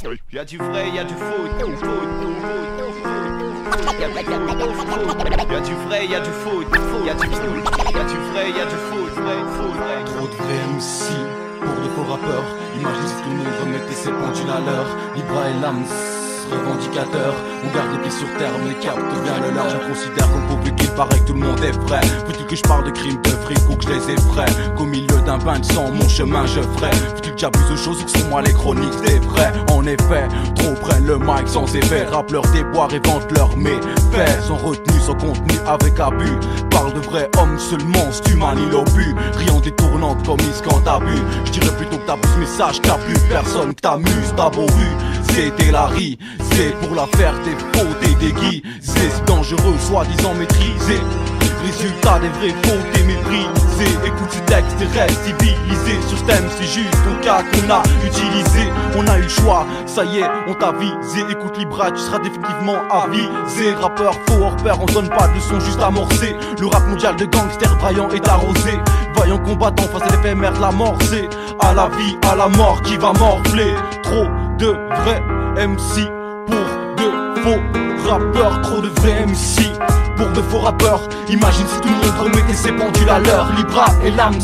Y'a du vrai, y'a du faux. Y'a du vrai, y'a du faux. Y'a du vrai, y'a du faux. Trop de vrais MC pour de faux rappeurs. Imagine si tout le monde remettait ses pendules à l'heure. Libra et l'âme revendicateur, on garde les pieds sur terre mais capte bien le leur. Je considère qu'au public il paraît que tout le monde est vrai. Faut-il que je parle de crimes, de fric ou que je les effraie? Qu'au milieu d'un bain de sang mon chemin je ferai? Faut-il que j'abuse de choses ou que sur moi les chroniques des vrais? En effet, trop prennent le mic sans effet. Rappent leur déboire et vantent leurs méfaits. Sont retenus, sans contenu avec abus. Parle de vrais hommes seulement, si tu manies l'obus. Riant détournante comme ils quand t'abus. Je dirais plutôt que t'abuses mais sache qu'il y a plus personne que t'amuses. T'as beau vu, c'était la rie. C'est pour la faire des faux, des déguis. C'est dangereux, soi-disant maîtrisé. Résultat des vrais faux, des méprisés. Écoute ce texte et reste civilisé. Sur ce thème c'est juste ton cas qu'on a utilisé. On a eu le choix, ça y est, on t'a visé. Écoute Libra, tu seras définitivement avisé. Rappeur faux hors pair, on donne pas de leçon, juste amorcé. Le rap mondial de gangsters braillant est arrosé. Vaillant combattant face à l'éphémère de la mort. C'est à la vie, à la mort qui va morfler. Trop de vrais MC pour de faux rappeurs, trop de vrais MC pour de faux rappeurs. Imagine si tout le monde remettait ses pendules à l'heure. Libra et l'âme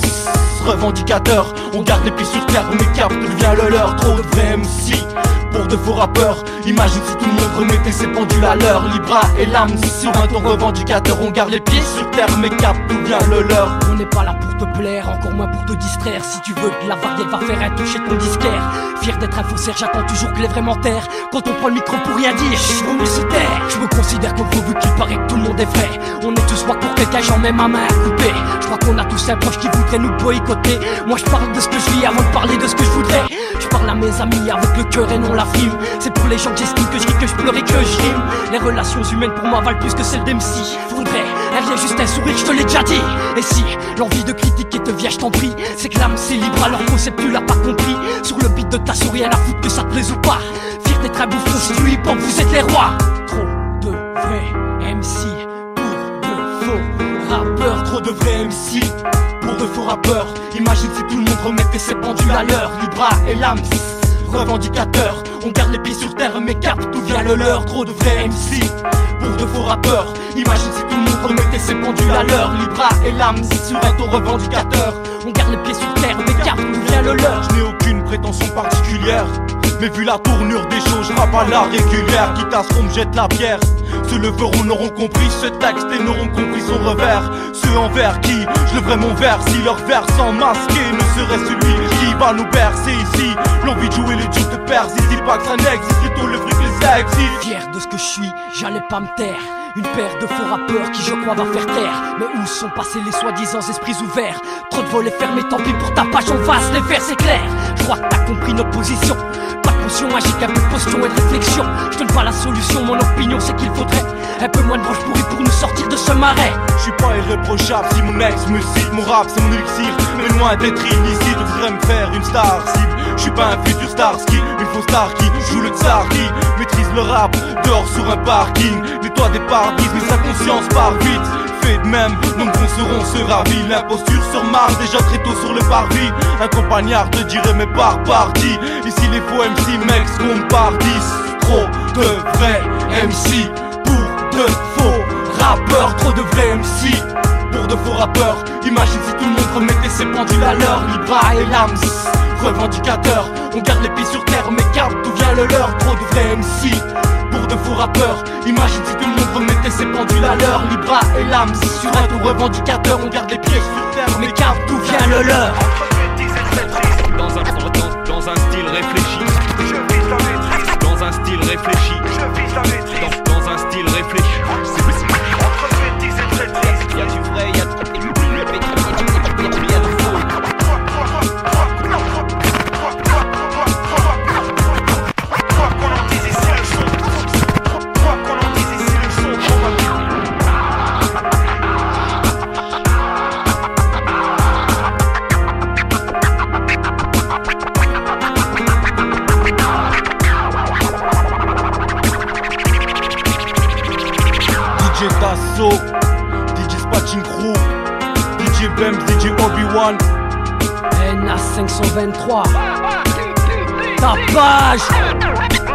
revendicateur, on garde les pieds sur terre mais capte devient le leur. Trop de vrais MC pour de faux rappeurs. Imagine si tout le monde remettait ses pendules à l'heure. Libra et l'âme sur un ton revendicateur, on garde les pieds sur terre mais capte devient le leur. On n'est pas là pour te plaire, encore moins pour te distraire. Si tu veux de la variété, va faire un toucher ton disquaire. Fier d'être un faussaire, j'attends toujours que les vrais m'enterrent. Quand on prend le micro pour rien dire, je suis publicitaire. Je me considère comme faux vu qu'il paraît que tout le monde est vrai. On est tous moi pour quelqu'un, j'en mets ma main à couper. Je crois qu'on a tous un proche qui voudrait nous boycotter. Moi je parle de ce que je vis avant de parler de ce que je voudrais. Je parle à mes amis avec le cœur et non la frime. C'est pour les gens que j'estime que je ris, que je pleure et que je rime. Les relations humaines pour moi valent plus que celles d'MC. Faudrait rien juste un sourire, je te l'ai déjà dit. Et si l'envie de critiquer te vient, je t'en prie. C'est que l'âme c'est libre, alors concept tu l'as pas compris. Sur le beat de ta souris, rien à foutre que ça te plaise ou pas. Fier d'être un bouffon, si tu hip hop, vous êtes les rois. Trop de vrais MC pour de faux rappeurs. Trop de vrais MC pour de faux rappeurs. Imagine si tout le monde remettait ses pendules à l'heure. Libra et l'âme revendicateur, on garde les pieds sur terre mais capte d'où vient le leur. Trop de vrais MC pour de faux rappeurs. Imagine si tout le monde remettait ses pendules à l'heure. Libra et l'âme sur un ton revendicateur, on garde les pieds sur terre mais capte d'où vient le leur. Je n'ai aucune prétention particulière, mais vu la tournure des choses, je rappe à la régulière. Quitte à ce qu'on me jette la pierre, ceux le verront n'auront compris ce texte et n'auront compris son revers. Ceux envers qui je lèverai mon verre si leur versant masqué ne serait celui qui va nous bercer ici. L'envie de jouer les dieux te persiste, dis pas que ça n'existe, plutôt le fric les existe. Fier de ce que je suis, j'allais pas me taire. Une paire de faux rappeurs qui je crois va faire taire. Mais où sont passés les soi-disant esprits ouverts? Trop de volets fermés, tant pis pour ta page, on passe les vers, c'est clair. Je crois que t'as compris notre position. Pas de potion magique, un peu de posture et de réflexion. Je donne pas la solution, mon opinion c'est qu'il faudrait un peu moins de branches pourries pour nous sortir de ce marais. Je suis pas irréprochable si mon ex me cite. Mon rap c'est mon élixir, mais loin d'être illicite. On voudrait me faire une star cible. Je suis pas un futur Starsky, une fausse star qui joue le tsar, qui maîtrise le rap dehors sur un parking. Nettoie des pare-brises mais sa conscience part vite. Fait de même, nombreux seront se ravis. L'imposture sur Mars, déjà très tôt sur le parvis. Un compagnard te dirait mais par parti. Ici les faux MC mecs se comptent par 10. Trop de vrais MC pour de faux rappeurs. Trop de vrais MC pour de faux rappeurs. Imagine si tout le monde remettait ses pendules à l'heure. Libra et l'âme revendicateur, on garde les pieds sur terre mais capte d'où vient le leur. Trop de vrais MC pour de faux rappeurs. Imagine si tout le monde remettait ses pendules à l'heure. Libra et l'âme sur un ton revendicateur, on garde les pieds sur terre mais capte d'où vient le leur. Dans un style réfléchi, je vise la maîtrise. Dans un style réfléchi, je vise la maîtrise. Dans un style réfléchi. Entre bêtises et traîtrise, y'a du vrai, y'a du faux. Quoi qu'on en dise ici le son. Quoi qu'on en dise ici le son. DJ Tasso, DJ Spatching Crew, DJ Bems, DJ Obi-Wan, NA 523. ta page.